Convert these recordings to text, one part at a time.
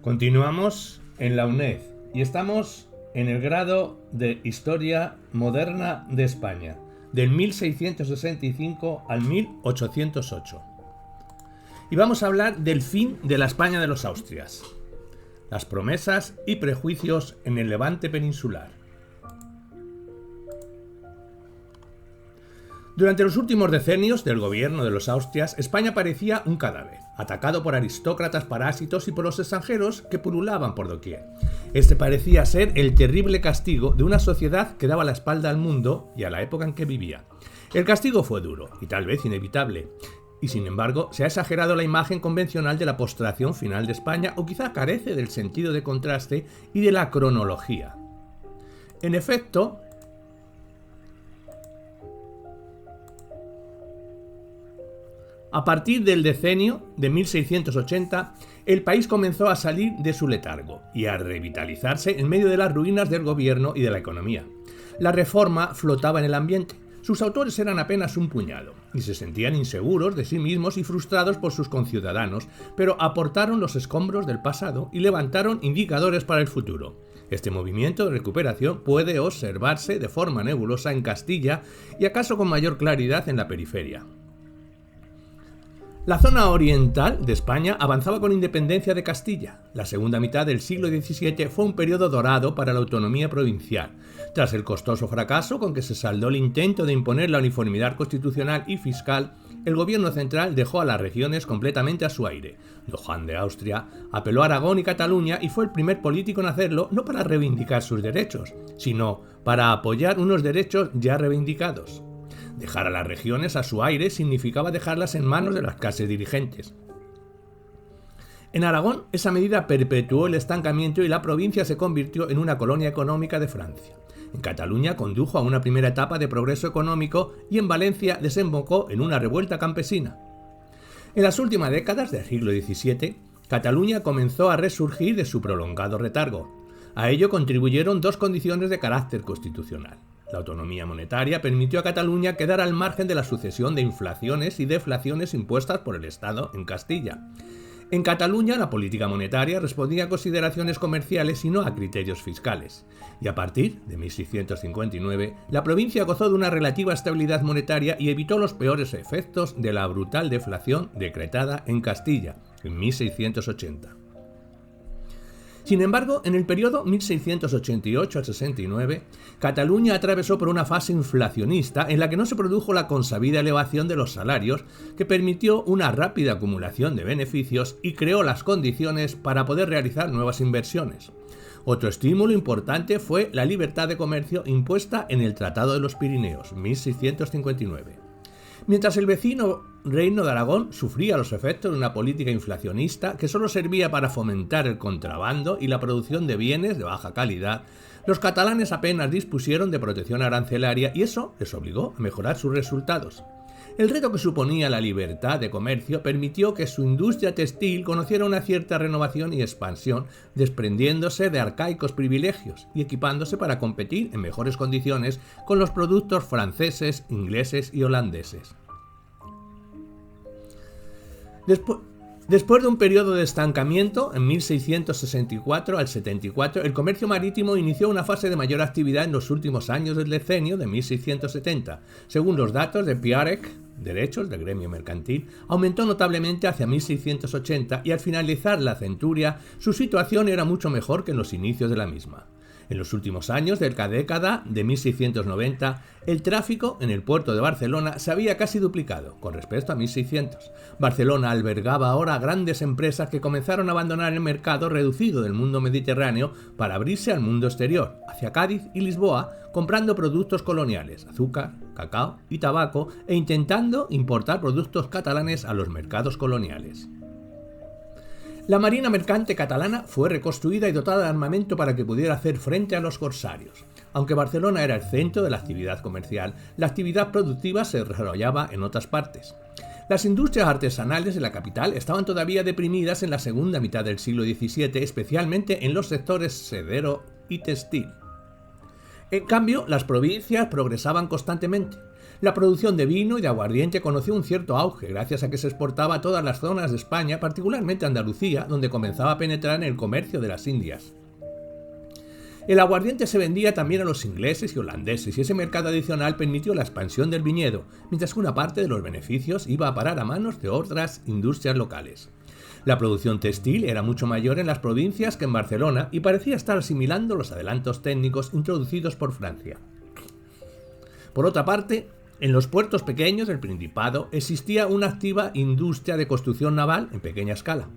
Continuamos en la UNED y estamos en el grado de Historia Moderna de España, del 1665 al 1808. Y vamos a hablar del fin de la España de los Austrias, las promesas y prejuicios en el Levante peninsular. Durante los últimos decenios del gobierno de los Austrias, España parecía un cadáver, atacado por aristócratas parásitos y por los extranjeros que pululaban por doquier. Este parecía ser el terrible castigo de una sociedad que daba la espalda al mundo y a la época en que vivía. El castigo fue duro y tal vez inevitable, y sin embargo se ha exagerado la imagen convencional de la postración final de España, o quizá carece del sentido de contraste y de la cronología. En efecto, a partir del decenio de 1680, el país comenzó a salir de su letargo y a revitalizarse en medio de las ruinas del gobierno y de la economía. La reforma flotaba en el ambiente. Sus autores eran apenas un puñado y se sentían inseguros de sí mismos y frustrados por sus conciudadanos, pero aportaron los escombros del pasado y levantaron indicadores para el futuro. Este movimiento de recuperación puede observarse de forma nebulosa en Castilla y acaso con mayor claridad en la periferia. La zona oriental de España avanzaba con independencia de Castilla. La segunda mitad del siglo XVII fue un periodo dorado para la autonomía provincial. Tras el costoso fracaso con que se saldó el intento de imponer la uniformidad constitucional y fiscal, el gobierno central dejó a las regiones completamente a su aire. Don Juan de Austria apeló a Aragón y Cataluña y fue el primer político en hacerlo, no para reivindicar sus derechos, sino para apoyar unos derechos ya reivindicados. Dejar a las regiones a su aire significaba dejarlas en manos de las clases dirigentes. En Aragón, esa medida perpetuó el estancamiento y la provincia se convirtió en una colonia económica de Francia. En Cataluña condujo a una primera etapa de progreso económico y en Valencia desembocó en una revuelta campesina. En las últimas décadas del siglo XVII, Cataluña comenzó a resurgir de su prolongado letargo. A ello contribuyeron dos condiciones de carácter constitucional. La autonomía monetaria permitió a Cataluña quedar al margen de la sucesión de inflaciones y deflaciones impuestas por el Estado en Castilla. En Cataluña, la política monetaria respondía a consideraciones comerciales y no a criterios fiscales. Y a partir de 1659, la provincia gozó de una relativa estabilidad monetaria y evitó los peores efectos de la brutal deflación decretada en Castilla en 1680. Sin embargo, en el periodo 1688 al 69, Cataluña atravesó por una fase inflacionista en la que no se produjo la consabida elevación de los salarios, que permitió una rápida acumulación de beneficios y creó las condiciones para poder realizar nuevas inversiones. Otro estímulo importante fue la libertad de comercio impuesta en el Tratado de los Pirineos, 1659. Mientras el vecino Reino de Aragón sufría los efectos de una política inflacionista que solo servía para fomentar el contrabando y la producción de bienes de baja calidad, los catalanes apenas dispusieron de protección arancelaria y eso les obligó a mejorar sus resultados. El reto que suponía la libertad de comercio permitió que su industria textil conociera una cierta renovación y expansión, desprendiéndose de arcaicos privilegios y equipándose para competir en mejores condiciones con los productos franceses, ingleses y holandeses. Después de un periodo de estancamiento, en 1664 al 74, el comercio marítimo inició una fase de mayor actividad en los últimos años del decenio de 1670. Según los datos de Piarec, Derechos del Gremio Mercantil, aumentó notablemente hacia 1680 y al finalizar la centuria, su situación era mucho mejor que en los inicios de la misma. En los últimos años de la década de 1690, el tráfico en el puerto de Barcelona se había casi duplicado con respecto a 1600. Barcelona albergaba ahora grandes empresas que comenzaron a abandonar el mercado reducido del mundo mediterráneo para abrirse al mundo exterior, hacia Cádiz y Lisboa, comprando productos coloniales, azúcar, cacao y tabaco, e intentando importar productos catalanes a los mercados coloniales. La marina mercante catalana fue reconstruida y dotada de armamento para que pudiera hacer frente a los corsarios. Aunque Barcelona era el centro de la actividad comercial, la actividad productiva se desarrollaba en otras partes. Las industrias artesanales de la capital estaban todavía deprimidas en la segunda mitad del siglo XVII, especialmente en los sectores sedero y textil. En cambio, las provincias progresaban constantemente. La producción de vino y de aguardiente conoció un cierto auge gracias a que se exportaba a todas las zonas de España, particularmente a Andalucía, donde comenzaba a penetrar en el comercio de las Indias. El aguardiente se vendía también a los ingleses y holandeses y ese mercado adicional permitió la expansión del viñedo, mientras que una parte de los beneficios iba a parar a manos de otras industrias locales. La producción textil era mucho mayor en las provincias que en Barcelona y parecía estar asimilando los adelantos técnicos introducidos por Francia. Por otra parte, en los puertos pequeños del Principado existía una activa industria de construcción naval en pequeña escala.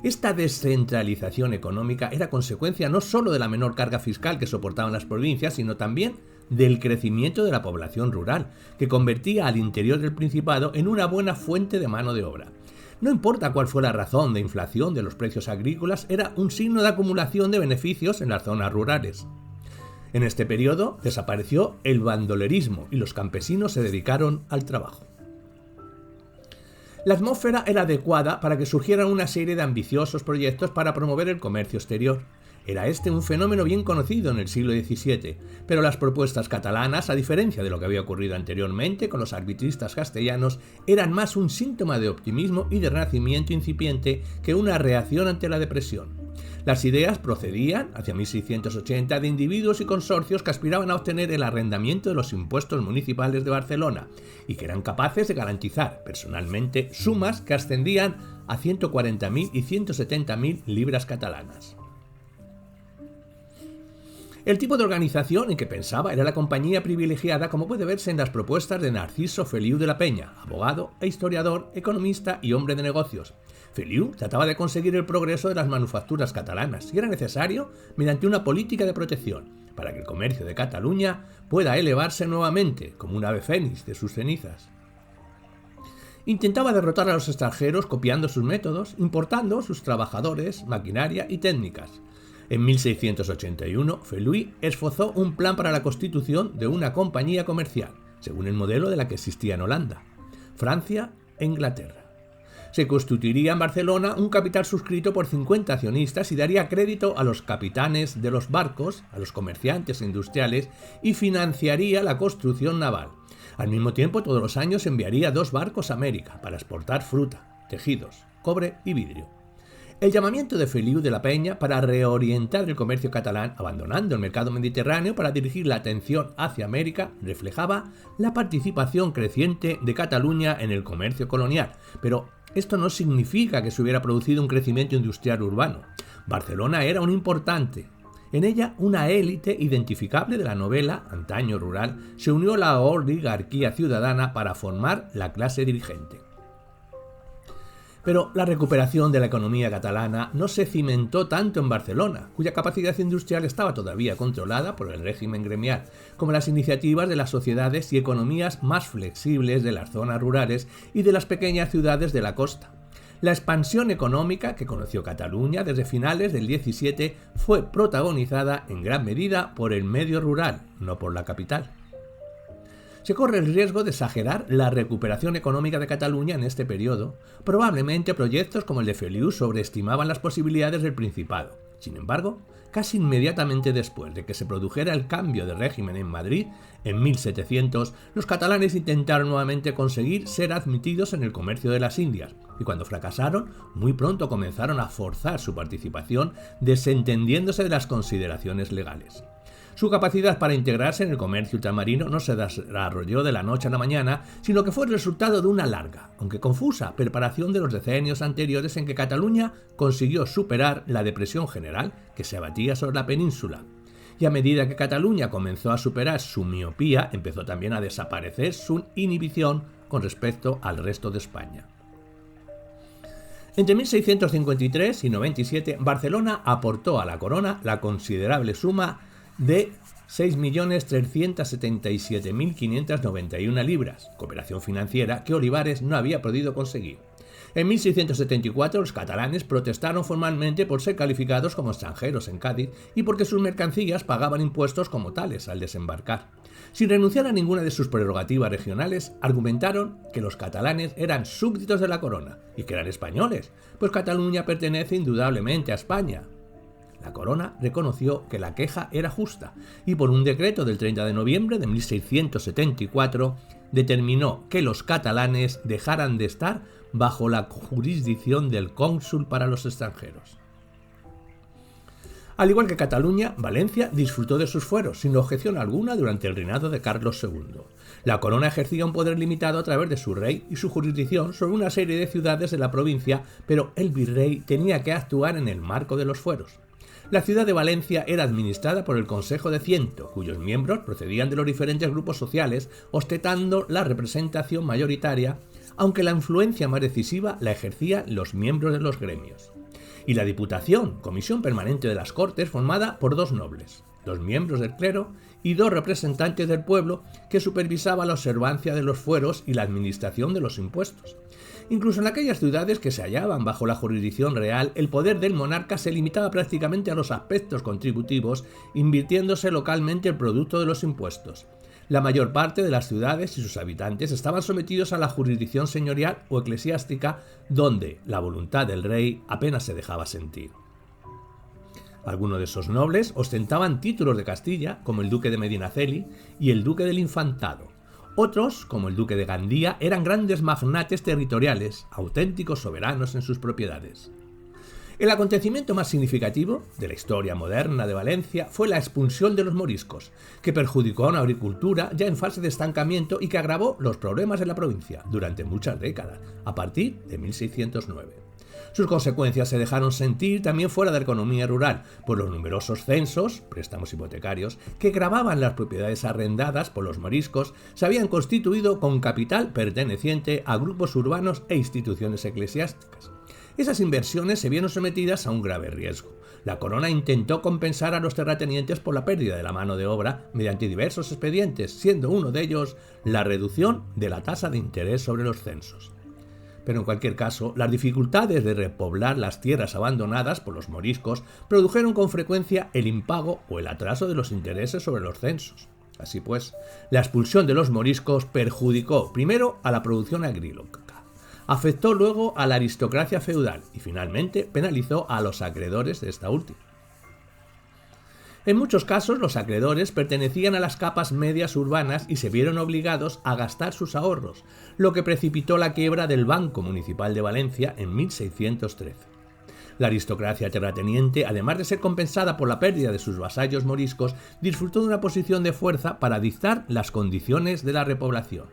Esta descentralización económica era consecuencia no solo de la menor carga fiscal que soportaban las provincias, sino también del crecimiento de la población rural, que convertía al interior del Principado en una buena fuente de mano de obra. No importa cuál fue la razón de inflación de los precios agrícolas, era un signo de acumulación de beneficios en las zonas rurales. En este periodo desapareció el bandolerismo y los campesinos se dedicaron al trabajo. La atmósfera era adecuada para que surgieran una serie de ambiciosos proyectos para promover el comercio exterior. Era este un fenómeno bien conocido en el siglo XVII, pero las propuestas catalanas, a diferencia de lo que había ocurrido anteriormente con los arbitristas castellanos, eran más un síntoma de optimismo y de renacimiento incipiente que una reacción ante la depresión. Las ideas procedían, hacia 1680, de individuos y consorcios que aspiraban a obtener el arrendamiento de los impuestos municipales de Barcelona y que eran capaces de garantizar personalmente sumas que ascendían a 140.000 y 170.000 libras catalanas. El tipo de organización en que pensaba era la compañía privilegiada, como puede verse en las propuestas de Narciso Feliu de la Peña, abogado e historiador, economista y hombre de negocios. Feliu trataba de conseguir el progreso de las manufacturas catalanas, si era necesario, mediante una política de protección, para que el comercio de Cataluña pueda elevarse nuevamente, como un ave fénix de sus cenizas. Intentaba derrotar a los extranjeros copiando sus métodos, importando sus trabajadores, maquinaria y técnicas. En 1681, Feliu esbozó un plan para la constitución de una compañía comercial, según el modelo de la que existía en Holanda, Francia e Inglaterra. Se constituiría en Barcelona un capital suscrito por 50 accionistas y daría crédito a los capitanes de los barcos, a los comerciantes e industriales y financiaría la construcción naval. Al mismo tiempo, todos los años enviaría 2 barcos a América para exportar fruta, tejidos, cobre y vidrio. El llamamiento de Feliu de la Peña para reorientar el comercio catalán, abandonando el mercado mediterráneo para dirigir la atención hacia América, reflejaba la participación creciente de Cataluña en el comercio colonial, pero esto no significa que se hubiera producido un crecimiento industrial urbano. Barcelona era un importante. En ella, una élite identificable de la novela, antaño rural, se unió a la oligarquía ciudadana para formar la clase dirigente. Pero la recuperación de la economía catalana no se cimentó tanto en Barcelona, cuya capacidad industrial estaba todavía controlada por el régimen gremial, como las iniciativas de las sociedades y economías más flexibles de las zonas rurales y de las pequeñas ciudades de la costa. La expansión económica que conoció Cataluña desde finales del XVII fue protagonizada en gran medida por el medio rural, no por la capital. Se corre el riesgo de exagerar la recuperación económica de Cataluña en este periodo. Probablemente proyectos como el de Feliu sobreestimaban las posibilidades del Principado. Sin embargo, casi inmediatamente después de que se produjera el cambio de régimen en Madrid, en 1700, los catalanes intentaron nuevamente conseguir ser admitidos en el comercio de las Indias, y cuando fracasaron, muy pronto comenzaron a forzar su participación, desentendiéndose de las consideraciones legales. Su capacidad para integrarse en el comercio ultramarino no se desarrolló de la noche a la mañana, sino que fue el resultado de una larga, aunque confusa, preparación de los decenios anteriores en que Cataluña consiguió superar la depresión general que se abatía sobre la península. Y a medida que Cataluña comenzó a superar su miopía, empezó también a desaparecer su inhibición con respecto al resto de España. Entre 1653 y 97, Barcelona aportó a la corona la considerable suma de 6.377.591 libras, cooperación financiera que Olivares no había podido conseguir. En 1674 los catalanes protestaron formalmente por ser calificados como extranjeros en Cádiz y porque sus mercancías pagaban impuestos como tales al desembarcar. Sin renunciar a ninguna de sus prerrogativas regionales, argumentaron que los catalanes eran súbditos de la corona y que eran españoles, pues Cataluña pertenece indudablemente a España. La corona reconoció que la queja era justa y por un decreto del 30 de noviembre de 1674 determinó que los catalanes dejaran de estar bajo la jurisdicción del cónsul para los extranjeros. Al igual que Cataluña, Valencia disfrutó de sus fueros sin objeción alguna durante el reinado de Carlos II. La corona ejercía un poder limitado a través de su rey y su jurisdicción sobre una serie de ciudades de la provincia, pero el virrey tenía que actuar en el marco de los fueros. La ciudad de Valencia era administrada por el Consejo de Ciento, cuyos miembros procedían de los diferentes grupos sociales, ostentando la representación mayoritaria, aunque la influencia más decisiva la ejercían los miembros de los gremios. Y la Diputación, comisión permanente de las Cortes, formada por 2 nobles, 2 miembros del clero y 2 representantes del pueblo, que supervisaba la observancia de los fueros y la administración de los impuestos. Incluso en aquellas ciudades que se hallaban bajo la jurisdicción real, el poder del monarca se limitaba prácticamente a los aspectos contributivos, invirtiéndose localmente el producto de los impuestos. La mayor parte de las ciudades y sus habitantes estaban sometidos a la jurisdicción señorial o eclesiástica, donde la voluntad del rey apenas se dejaba sentir. Algunos de esos nobles ostentaban títulos de Castilla, como el duque de Medinaceli y el duque del Infantado. Otros, como el duque de Gandía, eran grandes magnates territoriales, auténticos soberanos en sus propiedades. El acontecimiento más significativo de la historia moderna de Valencia fue la expulsión de los moriscos, que perjudicó a una agricultura ya en fase de estancamiento y que agravó los problemas de la provincia durante muchas décadas, a partir de 1609. Sus consecuencias se dejaron sentir también fuera de la economía rural, por los numerosos censos, préstamos hipotecarios, que gravaban las propiedades arrendadas por los moriscos, se habían constituido con capital perteneciente a grupos urbanos e instituciones eclesiásticas. Esas inversiones se vieron sometidas a un grave riesgo. La corona intentó compensar a los terratenientes por la pérdida de la mano de obra mediante diversos expedientes, siendo uno de ellos la reducción de la tasa de interés sobre los censos. Pero en cualquier caso, las dificultades de repoblar las tierras abandonadas por los moriscos produjeron con frecuencia el impago o el atraso de los intereses sobre los censos. Así pues, la expulsión de los moriscos perjudicó primero a la producción agrícola, afectó luego a la aristocracia feudal y finalmente penalizó a los acreedores de esta última. En muchos casos los acreedores pertenecían a las capas medias urbanas y se vieron obligados a gastar sus ahorros, lo que precipitó la quiebra del Banco Municipal de Valencia en 1613. La aristocracia terrateniente, además de ser compensada por la pérdida de sus vasallos moriscos, disfrutó de una posición de fuerza para dictar las condiciones de la repoblación.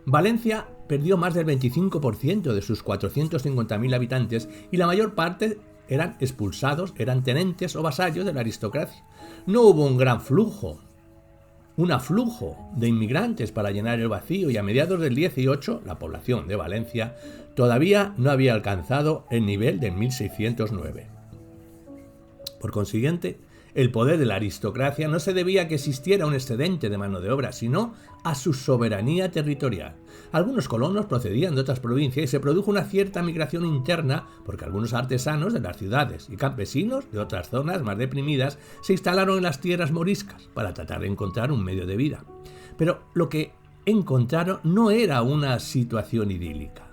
Valencia perdió más del 25% de sus 450.000 habitantes y la mayor parte eran expulsados, eran tenentes o vasallos de la aristocracia. No hubo un aflujo de inmigrantes para llenar el vacío y a mediados del 18 la población de Valencia todavía no había alcanzado el nivel de 1609. Por consiguiente, el poder de la aristocracia no se debía a que existiera un excedente de mano de obra, sino a su soberanía territorial. Algunos colonos procedían de otras provincias y se produjo una cierta migración interna porque algunos artesanos de las ciudades y campesinos de otras zonas más deprimidas se instalaron en las tierras moriscas para tratar de encontrar un medio de vida. Pero lo que encontraron no era una situación idílica.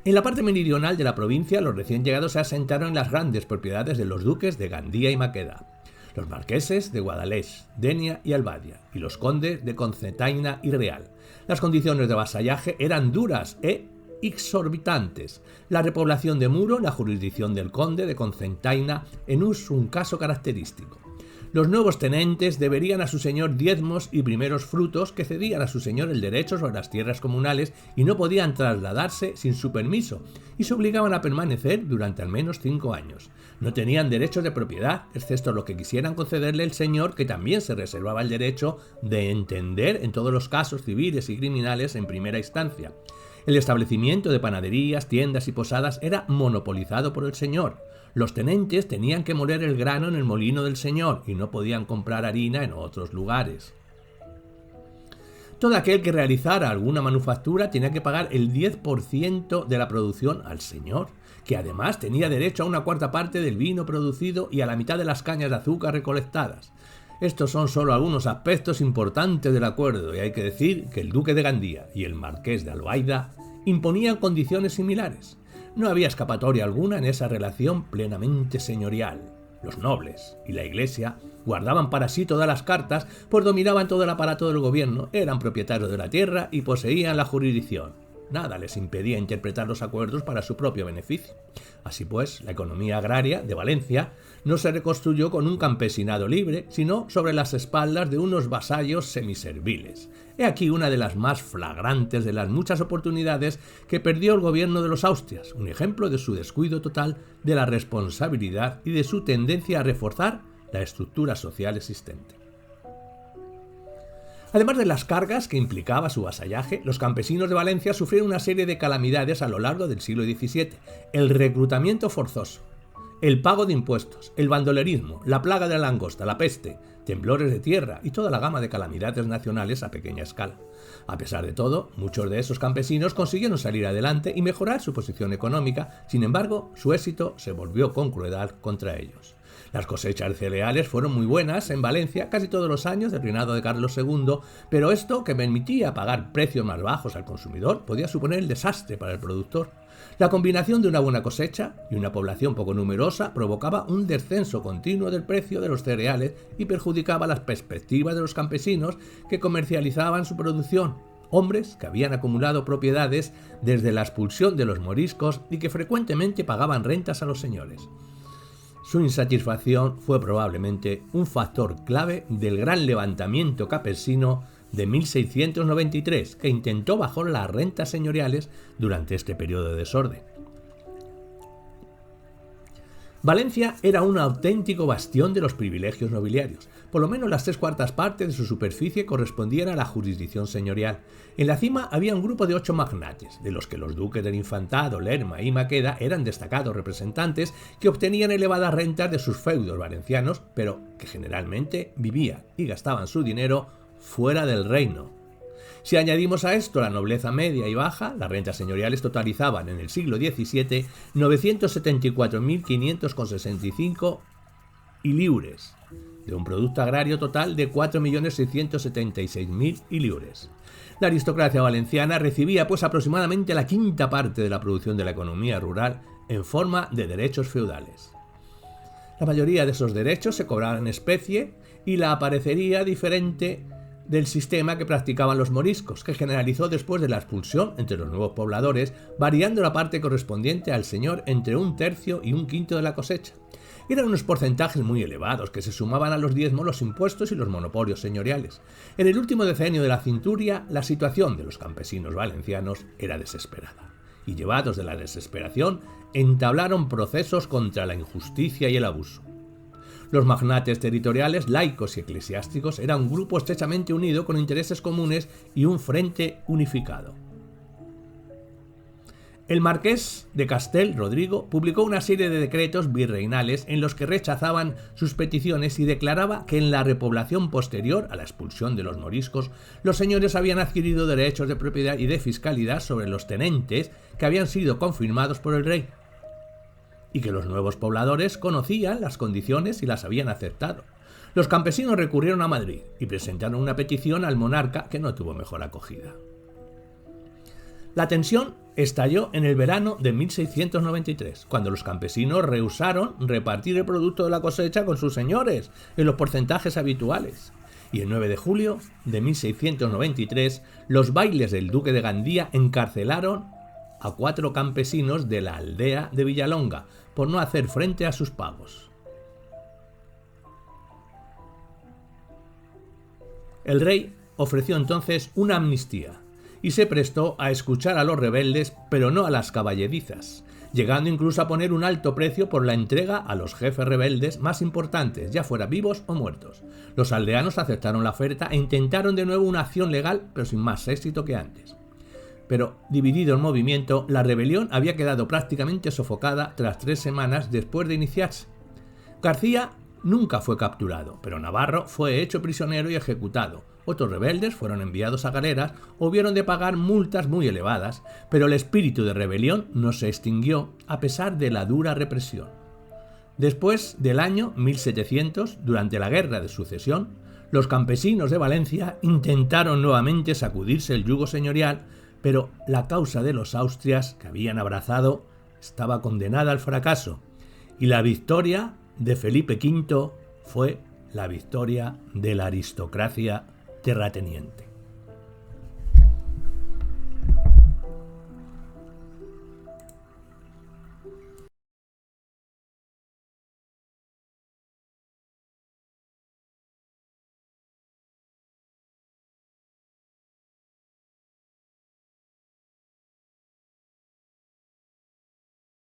En la parte meridional de la provincia, los recién llegados se asentaron en las grandes propiedades de los duques de Gandía y Maqueda, los marqueses de Guadalest, Denia y Albadia, y los condes de Cocentaina y Real. Las condiciones de vasallaje eran duras e exorbitantes. La repoblación de Muro en la jurisdicción del conde de Cocentaina es un caso característico. Los nuevos tenentes deberían a su señor diezmos y primeros frutos que cedían a su señor el derecho sobre las tierras comunales y no podían trasladarse sin su permiso y se obligaban a permanecer durante al menos 5 años. No tenían derechos de propiedad, excepto lo que quisieran concederle el señor, que también se reservaba el derecho de entender en todos los casos civiles y criminales en primera instancia. El establecimiento de panaderías, tiendas y posadas era monopolizado por el señor. Los tenentes tenían que moler el grano en el molino del señor y no podían comprar harina en otros lugares. Todo aquel que realizara alguna manufactura tenía que pagar el 10% de la producción al señor, que además tenía derecho a una cuarta parte del vino producido y a la mitad de las cañas de azúcar recolectadas. Estos son solo algunos aspectos importantes del acuerdo y hay que decir que el duque de Gandía y el marqués de Albaida imponían condiciones similares. No había escapatoria alguna en esa relación plenamente señorial. Los nobles y la Iglesia guardaban para sí todas las cartas, pues dominaban todo el aparato del gobierno, eran propietarios de la tierra y poseían la jurisdicción. Nada les impedía interpretar los acuerdos para su propio beneficio. Así pues, la economía agraria de Valencia no se reconstruyó con un campesinado libre, sino sobre las espaldas de unos vasallos semiserviles. He aquí una de las más flagrantes de las muchas oportunidades que perdió el gobierno de los Austrias, un ejemplo de su descuido total de la responsabilidad y de su tendencia a reforzar la estructura social existente. Además de las cargas que implicaba su vasallaje, los campesinos de Valencia sufrieron una serie de calamidades a lo largo del siglo XVII. El reclutamiento forzoso, el pago de impuestos, el bandolerismo, la plaga de la langosta, la peste, temblores de tierra y toda la gama de calamidades nacionales a pequeña escala. A pesar de todo, muchos de esos campesinos consiguieron salir adelante y mejorar su posición económica. Sin embargo, su éxito se volvió con crueldad contra ellos. Las cosechas de cereales fueron muy buenas en Valencia casi todos los años del reinado de Carlos II, pero esto, que permitía pagar precios más bajos al consumidor, podía suponer el desastre para el productor. La combinación de una buena cosecha y una población poco numerosa provocaba un descenso continuo del precio de los cereales y perjudicaba las perspectivas de los campesinos que comercializaban su producción. Hombres que habían acumulado propiedades desde la expulsión de los moriscos y que frecuentemente pagaban rentas a los señores. Su insatisfacción fue probablemente un factor clave del gran levantamiento campesino de 1693, que intentó bajar las rentas señoriales durante este periodo de desorden. Valencia era un auténtico bastión de los privilegios nobiliarios. Por lo menos las 3/4 partes de su superficie correspondían a la jurisdicción señorial. En la cima había un grupo de 8 magnates, de los que los duques del Infantado, Lerma y Maqueda eran destacados representantes que obtenían elevadas rentas de sus feudos valencianos, pero que generalmente vivían y gastaban su dinero fuera del reino. Si añadimos a esto la nobleza media y baja, las rentas señoriales totalizaban en el siglo XVII 974.565 iliures, de un producto agrario total de 4.676.000 iliures. La aristocracia valenciana recibía pues aproximadamente la quinta parte de la producción de la economía rural en forma de derechos feudales. La mayoría de esos derechos se cobraban en especie y la aparecería diferente del sistema que practicaban los moriscos, que generalizó después de la expulsión entre los nuevos pobladores, variando la parte correspondiente al señor entre 1/3 y 1/5 de la cosecha. Eran unos porcentajes muy elevados que se sumaban a los diezmos, los impuestos y los monopolios señoriales. En el último decenio de la cinturia, la situación de los campesinos valencianos era desesperada, y llevados de la desesperación, entablaron procesos contra la injusticia y el abuso. Los magnates territoriales, laicos y eclesiásticos eran un grupo estrechamente unido con intereses comunes y un frente unificado. El marqués de Castel, Rodrigo, publicó una serie de decretos virreinales en los que rechazaban sus peticiones y declaraba que en la repoblación posterior a la expulsión de los moriscos, los señores habían adquirido derechos de propiedad y de fiscalidad sobre los tenentes que habían sido confirmados por el rey, y que los nuevos pobladores conocían las condiciones y las habían aceptado. Los campesinos recurrieron a Madrid y presentaron una petición al monarca que no tuvo mejor acogida. La tensión estalló en el verano de 1693, cuando los campesinos rehusaron repartir el producto de la cosecha con sus señores en los porcentajes habituales. Y el 9 de julio de 1693, los bailes del duque de Gandía encarcelaron a 4 campesinos de la aldea de Villalonga por no hacer frente a sus pagos. El rey ofreció entonces una amnistía y se prestó a escuchar a los rebeldes, pero no a las caballerizas, llegando incluso a poner un alto precio por la entrega a los jefes rebeldes más importantes, ya fuera vivos o muertos. Los aldeanos aceptaron la oferta e intentaron de nuevo una acción legal, pero sin más éxito que antes. Pero, dividido el movimiento, la rebelión había quedado prácticamente sofocada tras 3 semanas después de iniciarse. García nunca fue capturado, pero Navarro fue hecho prisionero y ejecutado. Otros rebeldes fueron enviados a galeras o hubieron de pagar multas muy elevadas, pero el espíritu de rebelión no se extinguió a pesar de la dura represión. Después del año 1700, durante la Guerra de Sucesión, los campesinos de Valencia intentaron nuevamente sacudirse el yugo señorial, pero la causa de los Austrias, que habían abrazado estaba condenada al fracaso y la victoria de Felipe V fue la victoria de la aristocracia terrateniente.